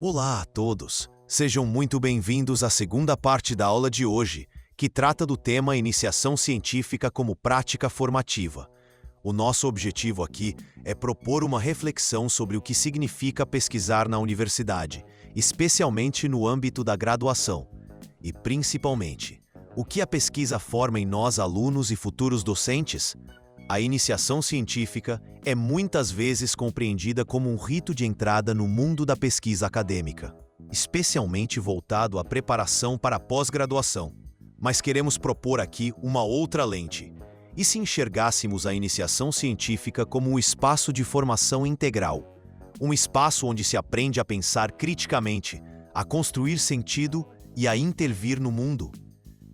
Olá a todos! Sejam muito bem-vindos à segunda parte da aula de hoje, que trata do tema Iniciação Científica como Prática Formativa. O nosso objetivo aqui é propor uma reflexão sobre o que significa pesquisar na universidade, especialmente no âmbito da graduação. E, principalmente, o que a pesquisa forma em nós alunos e futuros docentes? A iniciação científica é muitas vezes compreendida como um rito de entrada no mundo da pesquisa acadêmica, especialmente voltado à preparação para a pós-graduação. Mas queremos propor aqui uma outra lente. E se enxergássemos a iniciação científica como um espaço de formação integral? Um espaço onde se aprende a pensar criticamente, a construir sentido e a intervir no mundo.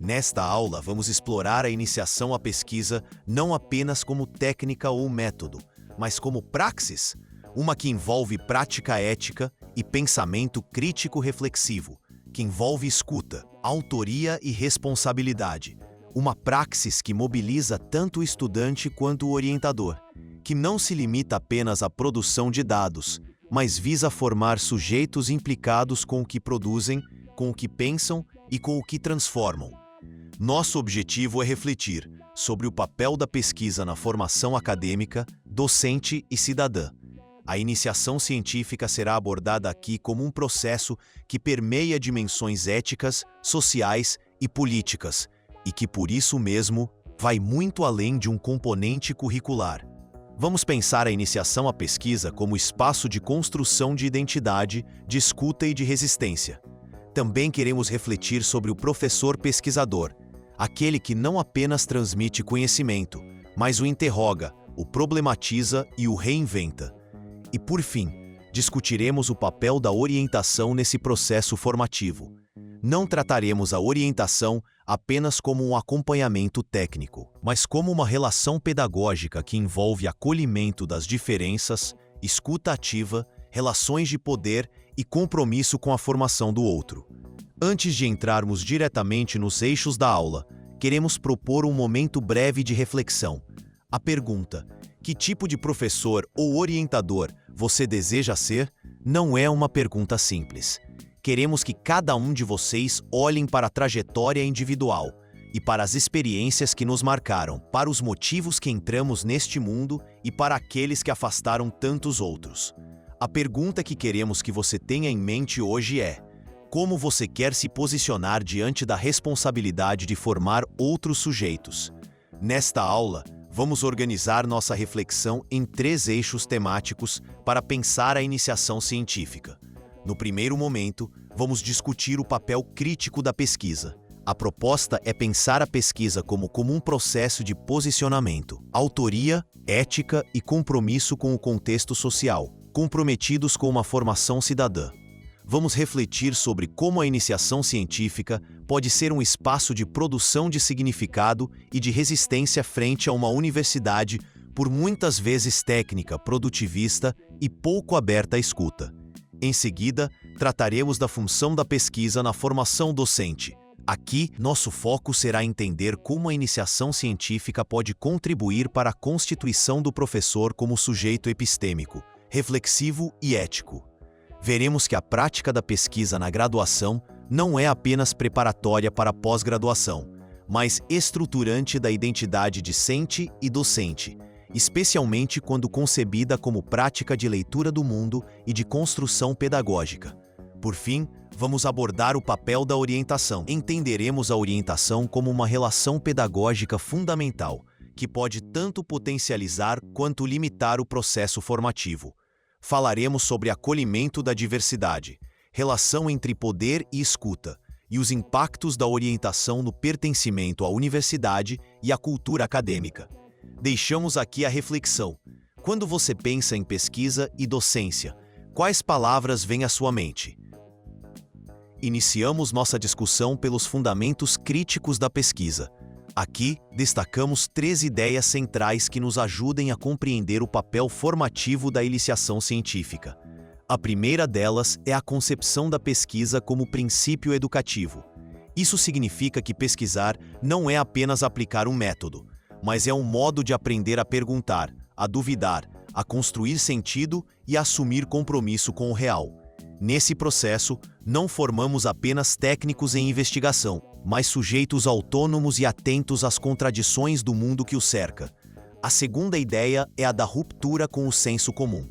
Nesta aula, vamos explorar a iniciação à pesquisa não apenas como técnica ou método, mas como praxis, uma que envolve prática ética e pensamento crítico reflexivo, que envolve escuta, autoria e responsabilidade. Uma praxis que mobiliza tanto o estudante quanto o orientador, que não se limita apenas à produção de dados, mas visa formar sujeitos implicados com o que produzem, com o que pensam e com o que transformam. Nosso objetivo é refletir sobre o papel da pesquisa na formação acadêmica, docente e cidadã. A iniciação científica será abordada aqui como um processo que permeia dimensões éticas, sociais e políticas, e que, por isso mesmo, vai muito além de um componente curricular. Vamos pensar a iniciação à pesquisa como espaço de construção de identidade, de escuta e de resistência. Também queremos refletir sobre o professor pesquisador, aquele que não apenas transmite conhecimento, mas o interroga, o problematiza e o reinventa. E, por fim, discutiremos o papel da orientação nesse processo formativo. Não trataremos a orientação apenas como um acompanhamento técnico, mas como uma relação pedagógica que envolve acolhimento das diferenças, escuta ativa, relações de poder e compromisso com a formação do outro. Antes de entrarmos diretamente nos eixos da aula, queremos propor um momento breve de reflexão. A pergunta: que tipo de professor ou orientador você deseja ser? Não é uma pergunta simples. Queremos que cada um de vocês olhem para a trajetória individual e para as experiências que nos marcaram, para os motivos que entramos neste mundo e para aqueles que afastaram tantos outros. A pergunta que queremos que você tenha em mente hoje é: como você quer se posicionar diante da responsabilidade de formar outros sujeitos? Nesta aula, vamos organizar nossa reflexão em 3 eixos temáticos para pensar a iniciação científica. No primeiro momento, vamos discutir o papel crítico da pesquisa. A proposta é pensar a pesquisa como um processo de posicionamento, autoria, ética e compromisso com o contexto social, comprometidos com uma formação cidadã. Vamos refletir sobre como a iniciação científica pode ser um espaço de produção de significado e de resistência frente a uma universidade por muitas vezes técnica, produtivista e pouco aberta à escuta. Em seguida, trataremos da função da pesquisa na formação docente. Aqui, nosso foco será entender como a iniciação científica pode contribuir para a constituição do professor como sujeito epistêmico, reflexivo e ético. Veremos que a prática da pesquisa na graduação não é apenas preparatória para a pós-graduação, mas estruturante da identidade discente e docente, especialmente quando concebida como prática de leitura do mundo e de construção pedagógica. Por fim, vamos abordar o papel da orientação. Entenderemos a orientação como uma relação pedagógica fundamental, que pode tanto potencializar quanto limitar o processo formativo. Falaremos sobre acolhimento da diversidade, relação entre poder e escuta, e os impactos da orientação no pertencimento à universidade e à cultura acadêmica. Deixamos aqui a reflexão. Quando você pensa em pesquisa e docência, quais palavras vêm à sua mente? Iniciamos nossa discussão pelos fundamentos críticos da pesquisa. Aqui, destacamos 3 ideias centrais que nos ajudem a compreender o papel formativo da iniciação científica. A primeira delas é a concepção da pesquisa como princípio educativo. Isso significa que pesquisar não é apenas aplicar um método, mas é um modo de aprender a perguntar, a duvidar, a construir sentido e a assumir compromisso com o real. Nesse processo, não formamos apenas técnicos em investigação, mas sujeitos autônomos e atentos às contradições do mundo que o cerca. A segunda ideia é a da ruptura com o senso comum.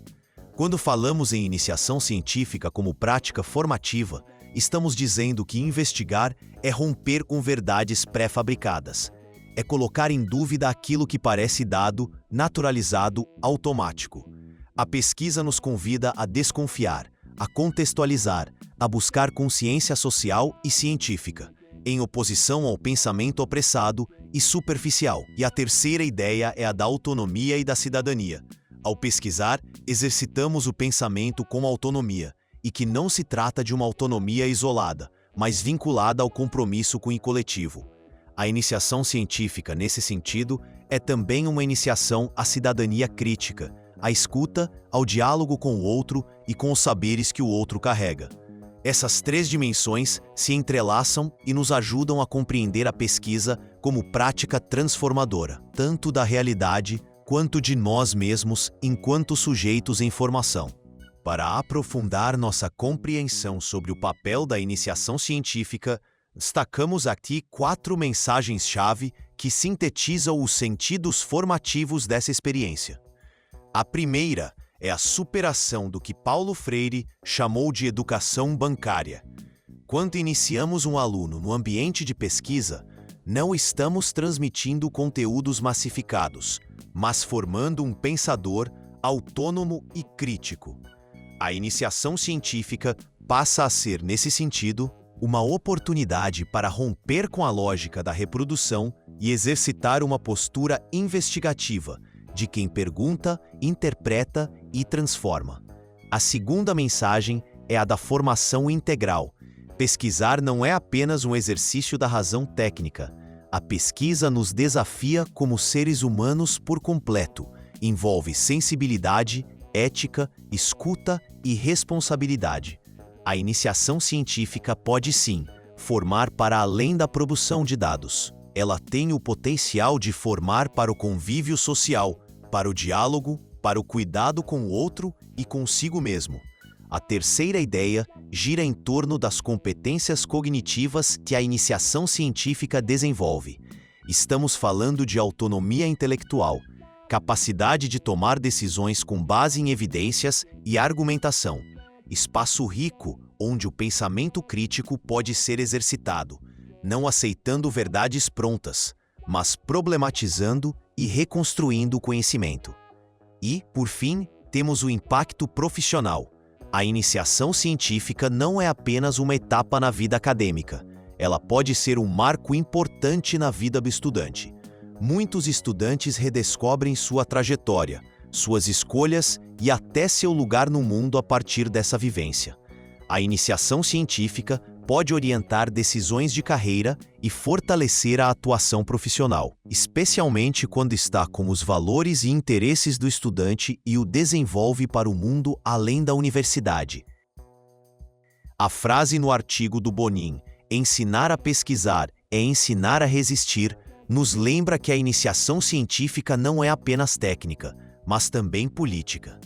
Quando falamos em iniciação científica como prática formativa, estamos dizendo que investigar é romper com verdades pré-fabricadas. É colocar em dúvida aquilo que parece dado, naturalizado, automático. A pesquisa nos convida a desconfiar, a contextualizar, a buscar consciência social e científica, em oposição ao pensamento apressado e superficial. E a terceira ideia é a da autonomia e da cidadania. Ao pesquisar, exercitamos o pensamento com autonomia, e que não se trata de uma autonomia isolada, mas vinculada ao compromisso com o coletivo. A iniciação científica, nesse sentido, é também uma iniciação à cidadania crítica, à escuta, ao diálogo com o outro e com os saberes que o outro carrega. Essas três dimensões se entrelaçam e nos ajudam a compreender a pesquisa como prática transformadora, tanto da realidade quanto de nós mesmos enquanto sujeitos em formação. Para aprofundar nossa compreensão sobre o papel da iniciação científica, destacamos aqui 4 mensagens-chave que sintetizam os sentidos formativos dessa experiência. A primeira é a superação do que Paulo Freire chamou de educação bancária. Quando iniciamos um aluno no ambiente de pesquisa, não estamos transmitindo conteúdos massificados, mas formando um pensador autônomo e crítico. A iniciação científica passa a ser, nesse sentido, uma oportunidade para romper com a lógica da reprodução e exercitar uma postura investigativa de quem pergunta, interpreta e transforma. A segunda mensagem é a da formação integral. Pesquisar não é apenas um exercício da razão técnica. A pesquisa nos desafia como seres humanos por completo. Envolve sensibilidade, ética, escuta e responsabilidade. A iniciação científica pode sim formar para além da produção de dados. Ela tem o potencial de formar para o convívio social, para o diálogo, para o cuidado com o outro e consigo mesmo. A terceira ideia gira em torno das competências cognitivas que a iniciação científica desenvolve. Estamos falando de autonomia intelectual, capacidade de tomar decisões com base em evidências e argumentação. Espaço rico onde o pensamento crítico pode ser exercitado, não aceitando verdades prontas, mas problematizando e reconstruindo o conhecimento. E, por fim, temos o impacto profissional. A iniciação científica não é apenas uma etapa na vida acadêmica. Ela pode ser um marco importante na vida do estudante. Muitos estudantes redescobrem sua trajetória, suas escolhas e até seu lugar no mundo a partir dessa vivência. A iniciação científica pode orientar decisões de carreira e fortalecer a atuação profissional, especialmente quando está com os valores e interesses do estudante e o desenvolve para o mundo além da universidade. A frase no artigo do Bonin, "Ensinar a pesquisar é ensinar a resistir", nos lembra que a iniciação científica não é apenas técnica, mas também política.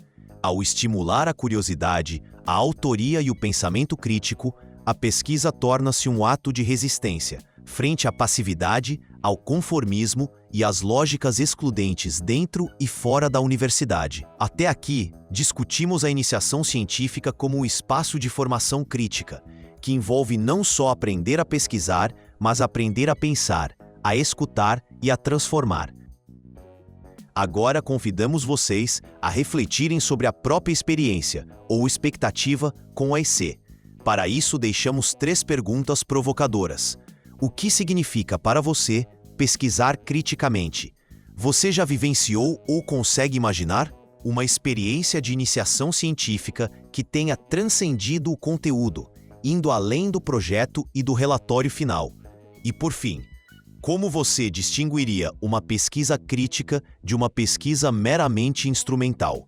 Ao estimular a curiosidade, a autoria e o pensamento crítico, a pesquisa torna-se um ato de resistência frente à passividade, ao conformismo e às lógicas excludentes dentro e fora da universidade. Até aqui, discutimos a iniciação científica como um espaço de formação crítica, que envolve não só aprender a pesquisar, mas aprender a pensar, a escutar e a transformar. Agora convidamos vocês a refletirem sobre a própria experiência ou expectativa com a EC. Para isso, deixamos 3 perguntas provocadoras. O que significa para você pesquisar criticamente? Você já vivenciou ou consegue imaginar uma experiência de iniciação científica que tenha transcendido o conteúdo, indo além do projeto e do relatório final? E por fim, como você distinguiria uma pesquisa crítica de uma pesquisa meramente instrumental?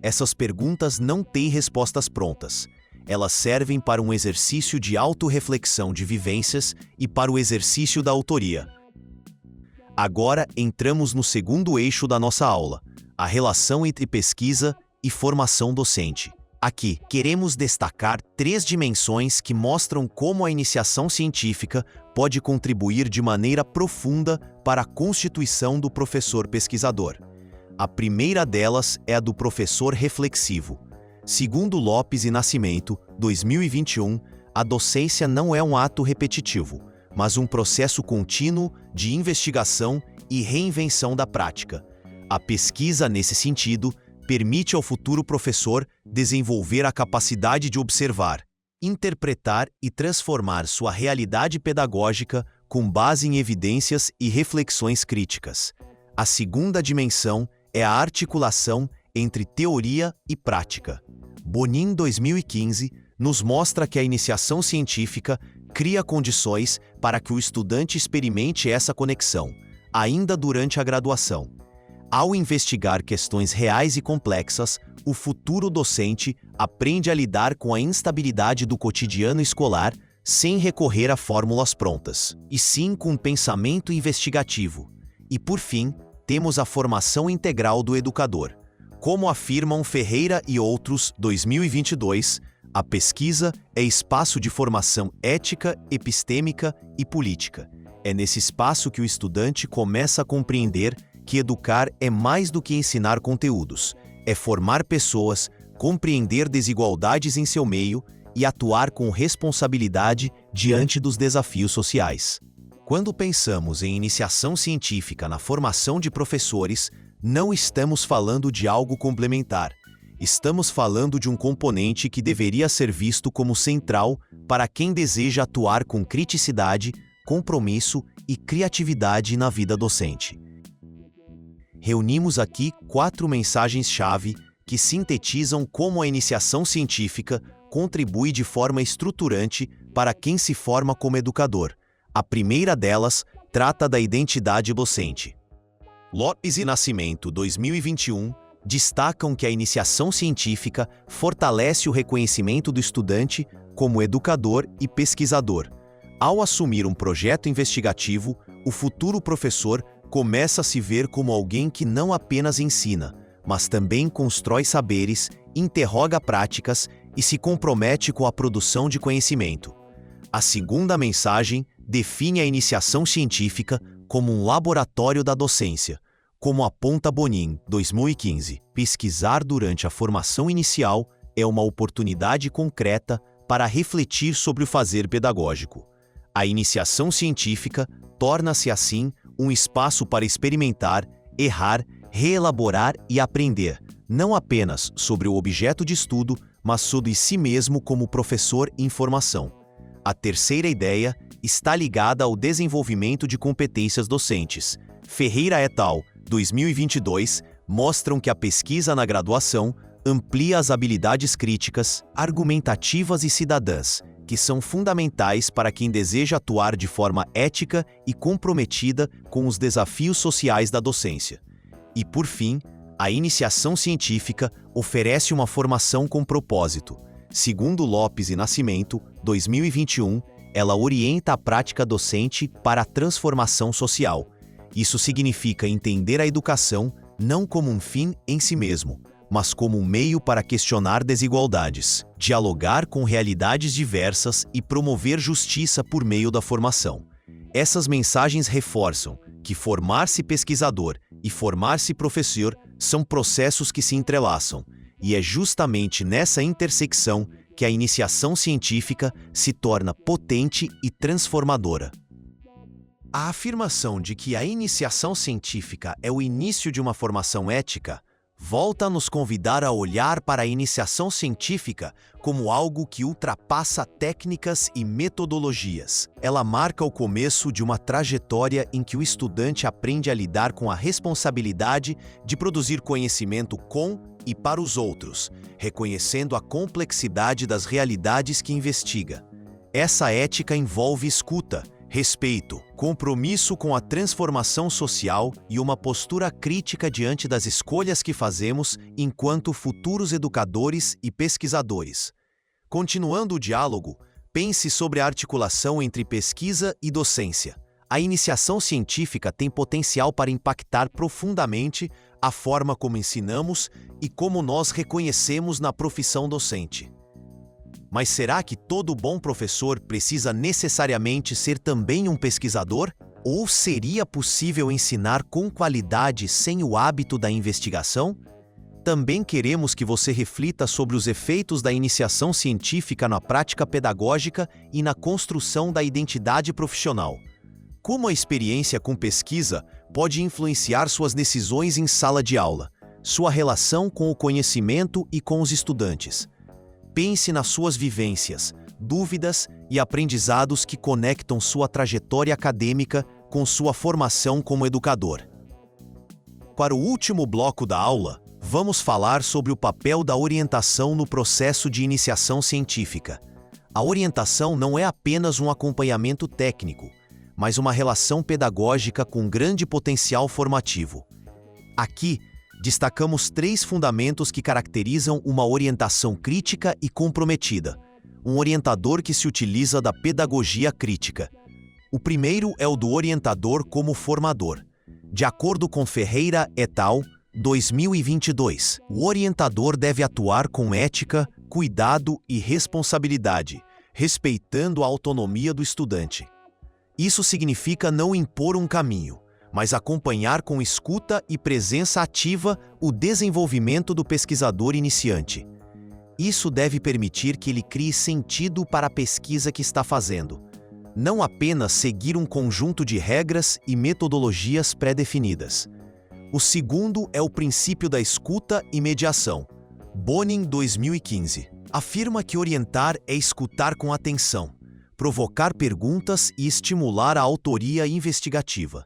Essas perguntas não têm respostas prontas. Elas servem para um exercício de autorreflexão de vivências e para o exercício da autoria. Agora entramos no segundo eixo da nossa aula, a relação entre pesquisa e formação docente. Aqui, queremos destacar 3 dimensões que mostram como a iniciação científica pode contribuir de maneira profunda para a constituição do professor pesquisador. A primeira delas é a do professor reflexivo. Segundo Lopes e Nascimento, 2021, a docência não é um ato repetitivo, mas um processo contínuo de investigação e reinvenção da prática. A pesquisa, nesse sentido, permite ao futuro professor desenvolver a capacidade de observar, interpretar e transformar sua realidade pedagógica com base em evidências e reflexões críticas. A segunda dimensão é a articulação entre teoria e prática. Bonin, 2015, nos mostra que a iniciação científica cria condições para que o estudante experimente essa conexão, ainda durante a graduação. Ao investigar questões reais e complexas, o futuro docente aprende a lidar com a instabilidade do cotidiano escolar sem recorrer a fórmulas prontas, e sim com pensamento investigativo. E, por fim, temos a formação integral do educador. Como afirmam Ferreira e outros, 2022, a pesquisa é espaço de formação ética, epistêmica e política. É nesse espaço que o estudante começa a compreender que educar é mais do que ensinar conteúdos, é formar pessoas, compreender desigualdades em seu meio e atuar com responsabilidade diante dos desafios sociais. Quando pensamos em iniciação científica na formação de professores, não estamos falando de algo complementar. Estamos falando de um componente que deveria ser visto como central para quem deseja atuar com criticidade, compromisso e criatividade na vida docente. Reunimos aqui 4 mensagens-chave que sintetizam como a iniciação científica contribui de forma estruturante para quem se forma como educador. A primeira delas trata da identidade docente. Lopes e Nascimento, 2021, destacam que a iniciação científica fortalece o reconhecimento do estudante como educador e pesquisador. Ao assumir um projeto investigativo, o futuro professor começa a se ver como alguém que não apenas ensina, mas também constrói saberes, interroga práticas e se compromete com a produção de conhecimento. A segunda mensagem define a iniciação científica como um laboratório da docência. Como aponta Bonin, 2015, pesquisar durante a formação inicial é uma oportunidade concreta para refletir sobre o fazer pedagógico. A iniciação científica torna-se, assim, um espaço para experimentar, errar, reelaborar e aprender, não apenas sobre o objeto de estudo, mas sobre si mesmo como professor em formação. A terceira ideia está ligada ao desenvolvimento de competências docentes. Ferreira et al., 2022, mostram que a pesquisa na graduação amplia as habilidades críticas, argumentativas e cidadãs, que são fundamentais para quem deseja atuar de forma ética e comprometida com os desafios sociais da docência. E, por fim, a iniciação científica oferece uma formação com propósito. Segundo Lopes e Nascimento, 2021, ela orienta a prática docente para a transformação social. Isso significa entender a educação não como um fim em si mesmo, mas como um meio para questionar desigualdades, dialogar com realidades diversas e promover justiça por meio da formação. Essas mensagens reforçam que formar-se pesquisador e formar-se professor são processos que se entrelaçam, e é justamente nessa intersecção que a iniciação científica se torna potente e transformadora. A afirmação de que a iniciação científica é o início de uma formação ética volta a nos convidar a olhar para a iniciação científica como algo que ultrapassa técnicas e metodologias. Ela marca o começo de uma trajetória em que o estudante aprende a lidar com a responsabilidade de produzir conhecimento com e para os outros, reconhecendo a complexidade das realidades que investiga. Essa ética envolve escuta, respeito, compromisso com a transformação social e uma postura crítica diante das escolhas que fazemos enquanto futuros educadores e pesquisadores. Continuando o diálogo, pense sobre a articulação entre pesquisa e docência. A iniciação científica tem potencial para impactar profundamente a forma como ensinamos e como nós reconhecemos na profissão docente. Mas será que todo bom professor precisa necessariamente ser também um pesquisador? Ou seria possível ensinar com qualidade sem o hábito da investigação? Também queremos que você reflita sobre os efeitos da iniciação científica na prática pedagógica e na construção da identidade profissional. Como a experiência com pesquisa pode influenciar suas decisões em sala de aula, sua relação com o conhecimento e com os estudantes. Pense nas suas vivências, dúvidas e aprendizados que conectam sua trajetória acadêmica com sua formação como educador. Para o último bloco da aula, vamos falar sobre o papel da orientação no processo de iniciação científica. A orientação não é apenas um acompanhamento técnico, mas uma relação pedagógica com grande potencial formativo. Aqui, destacamos 3 fundamentos que caracterizam uma orientação crítica e comprometida. Um orientador que se utiliza da pedagogia crítica. O primeiro é o do orientador como formador. De acordo com Ferreira et al., 2022, o orientador deve atuar com ética, cuidado e responsabilidade, respeitando a autonomia do estudante. Isso significa não impor um caminho, mas acompanhar com escuta e presença ativa o desenvolvimento do pesquisador iniciante. Isso deve permitir que ele crie sentido para a pesquisa que está fazendo, não apenas seguir um conjunto de regras e metodologias pré-definidas. O segundo é o princípio da escuta e mediação. Bonin, 2015, afirma que orientar é escutar com atenção, provocar perguntas e estimular a autoria investigativa.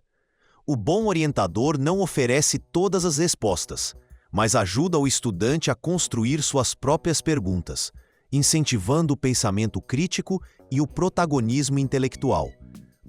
O bom orientador não oferece todas as respostas, mas ajuda o estudante a construir suas próprias perguntas, incentivando o pensamento crítico e o protagonismo intelectual.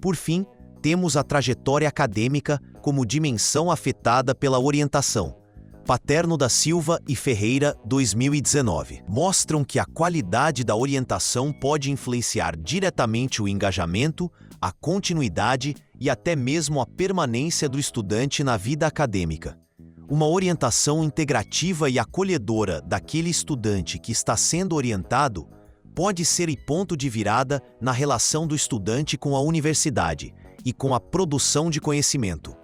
Por fim, temos a trajetória acadêmica como dimensão afetada pela orientação. Paterno da Silva e Ferreira, 2019, mostram que a qualidade da orientação pode influenciar diretamente o engajamento, a continuidade e até mesmo a permanência do estudante na vida acadêmica. Uma orientação integrativa e acolhedora daquele estudante que está sendo orientado pode ser o ponto de virada na relação do estudante com a universidade e com a produção de conhecimento.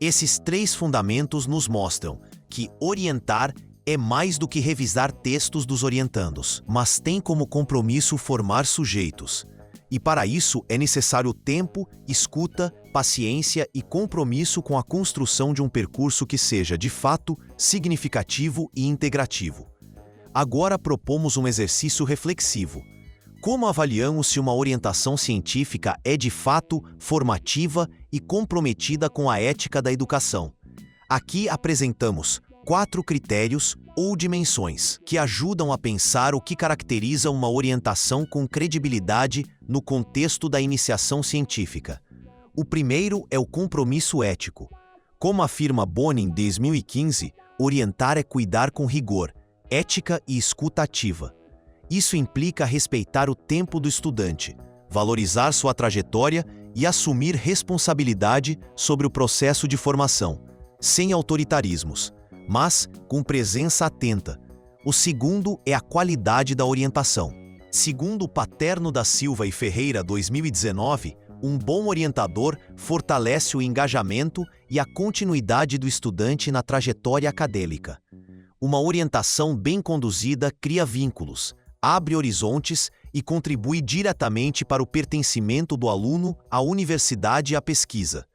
Esses 3 fundamentos nos mostram que orientar é mais do que revisar textos dos orientandos, mas tem como compromisso formar sujeitos. E para isso é necessário tempo, escuta, paciência e compromisso com a construção de um percurso que seja, de fato, significativo e integrativo. Agora propomos um exercício reflexivo. Como avaliamos se uma orientação científica é, de fato, formativa e comprometida com a ética da educação? Aqui apresentamos 4 critérios ou dimensões que ajudam a pensar o que caracteriza uma orientação com credibilidade no contexto da iniciação científica. O primeiro é o compromisso ético. Como afirma Bonin, 2015, orientar é cuidar com rigor, ética e escuta ativa. Isso implica respeitar o tempo do estudante, valorizar sua trajetória e assumir responsabilidade sobre o processo de formação, sem autoritarismos, mas com presença atenta. O segundo é a qualidade da orientação. Segundo Paterno da Silva e Ferreira, 2019, um bom orientador fortalece o engajamento e a continuidade do estudante na trajetória acadêmica. Uma orientação bem conduzida cria vínculos, abre horizontes e contribui diretamente para o pertencimento do aluno à universidade e à pesquisa.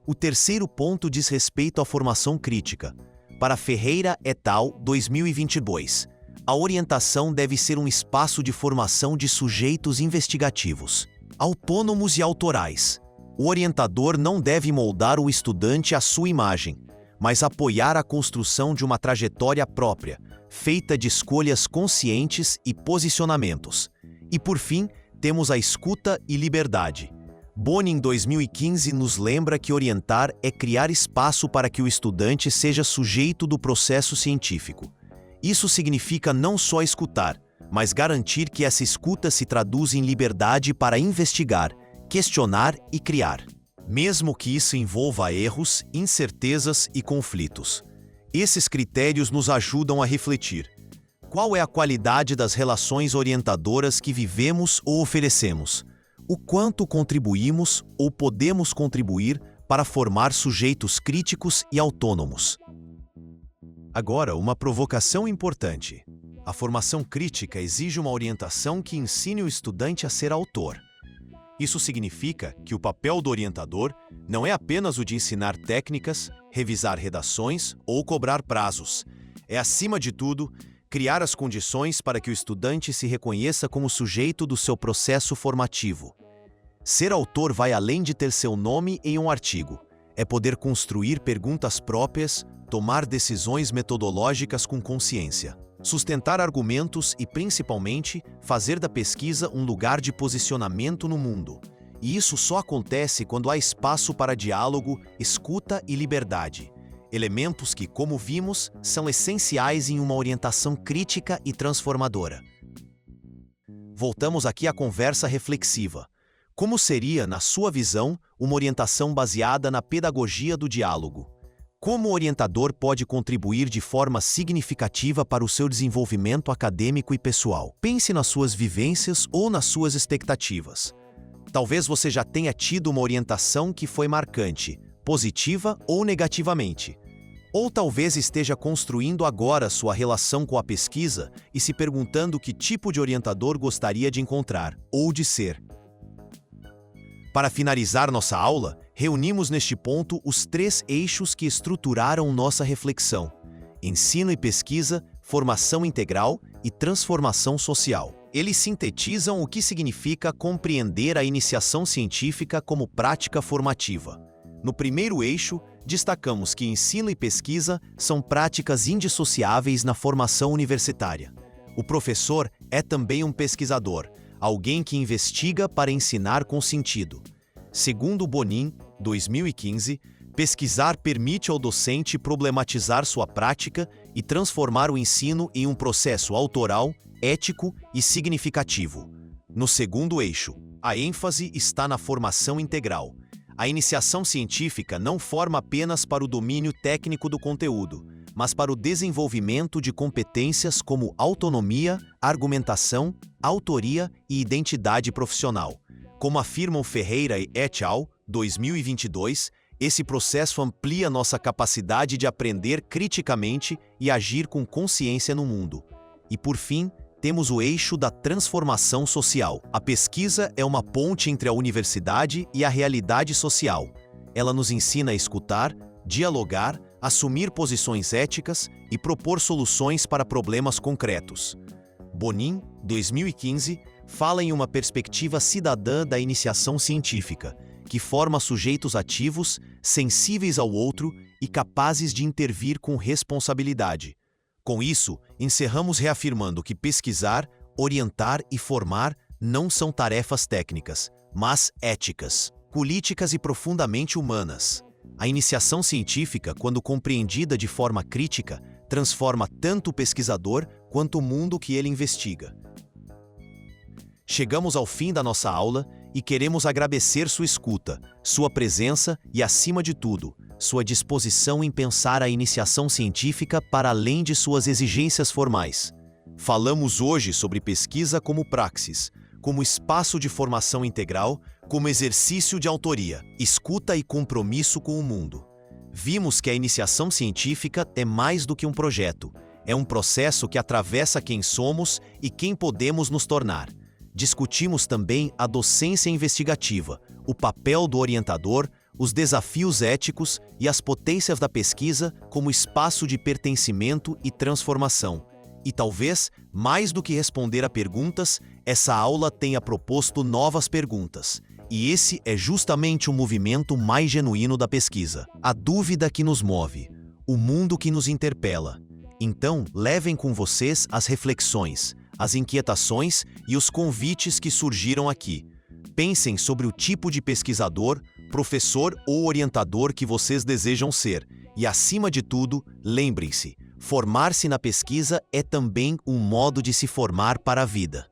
O terceiro ponto diz respeito à formação crítica. Para Ferreira et al., 2022, a orientação deve ser um espaço de formação de sujeitos investigativos, autônomos e autorais. O orientador não deve moldar o estudante à sua imagem, mas apoiar a construção de uma trajetória própria, feita de escolhas conscientes e posicionamentos. E por fim, temos a escuta e liberdade. Bonin, 2015, nos lembra que orientar é criar espaço para que o estudante seja sujeito do processo científico. Isso significa não só escutar, mas garantir que essa escuta se traduz em liberdade para investigar, questionar e criar, mesmo que isso envolva erros, incertezas e conflitos. Esses critérios nos ajudam a refletir. Qual é a qualidade das relações orientadoras que vivemos ou oferecemos? O quanto contribuímos ou podemos contribuir para formar sujeitos críticos e autônomos? Agora, uma provocação importante. A formação crítica exige uma orientação que ensine o estudante a ser autor. Isso significa que o papel do orientador não é apenas o de ensinar técnicas, revisar redações ou cobrar prazos. É, acima de tudo, criar as condições para que o estudante se reconheça como sujeito do seu processo formativo. Ser autor vai além de ter seu nome em um artigo. É poder construir perguntas próprias, tomar decisões metodológicas com consciência, sustentar argumentos e, principalmente, fazer da pesquisa um lugar de posicionamento no mundo. E isso só acontece quando há espaço para diálogo, escuta e liberdade. Elementos que, como vimos, são essenciais em uma orientação crítica e transformadora. Voltamos aqui à conversa reflexiva. Como seria, na sua visão, uma orientação baseada na pedagogia do diálogo? Como o orientador pode contribuir de forma significativa para o seu desenvolvimento acadêmico e pessoal? Pense nas suas vivências ou nas suas expectativas. Talvez você já tenha tido uma orientação que foi marcante, positiva ou negativamente. Ou talvez esteja construindo agora sua relação com a pesquisa e se perguntando que tipo de orientador gostaria de encontrar ou de ser. Para finalizar nossa aula, reunimos neste ponto os 3 eixos que estruturaram nossa reflexão: ensino e pesquisa, formação integral e transformação social. Eles sintetizam o que significa compreender a iniciação científica como prática formativa. No primeiro eixo, destacamos que ensino e pesquisa são práticas indissociáveis na formação universitária. O professor é também um pesquisador, alguém que investiga para ensinar com sentido. Segundo Bonin, 2015, pesquisar permite ao docente problematizar sua prática e transformar o ensino em um processo autoral, ético e significativo. No segundo eixo, a ênfase está na formação integral. A iniciação científica não forma apenas para o domínio técnico do conteúdo, mas para o desenvolvimento de competências como autonomia, argumentação, autoria e identidade profissional. Como afirmam Ferreira e et al., 2022, esse processo amplia nossa capacidade de aprender criticamente e agir com consciência no mundo. E, por fim, temos o eixo da transformação social. A pesquisa é uma ponte entre a universidade e a realidade social. Ela nos ensina a escutar, dialogar, assumir posições éticas e propor soluções para problemas concretos. Bonin, 2015, fala em uma perspectiva cidadã da iniciação científica, que forma sujeitos ativos, sensíveis ao outro e capazes de intervir com responsabilidade. Com isso, encerramos reafirmando que pesquisar, orientar e formar não são tarefas técnicas, mas éticas, políticas e profundamente humanas. A iniciação científica, quando compreendida de forma crítica, transforma tanto o pesquisador quanto o mundo que ele investiga. Chegamos ao fim da nossa aula e queremos agradecer sua escuta, sua presença e, acima de tudo, sua disposição em pensar a iniciação científica para além de suas exigências formais. Falamos hoje sobre pesquisa como praxis, como espaço de formação integral, como exercício de autoria, escuta e compromisso com o mundo. Vimos que a iniciação científica é mais do que um projeto, é um processo que atravessa quem somos e quem podemos nos tornar. Discutimos também a docência investigativa, o papel do orientador, os desafios éticos e as potências da pesquisa como espaço de pertencimento e transformação. E talvez, mais do que responder a perguntas, essa aula tenha proposto novas perguntas. E esse é justamente o movimento mais genuíno da pesquisa. A dúvida que nos move, o mundo que nos interpela. Então, levem com vocês as reflexões, as inquietações e os convites que surgiram aqui. Pensem sobre o tipo de pesquisador, professor ou orientador que vocês desejam ser. E, acima de tudo, lembrem-se, formar-se na pesquisa é também um modo de se formar para a vida.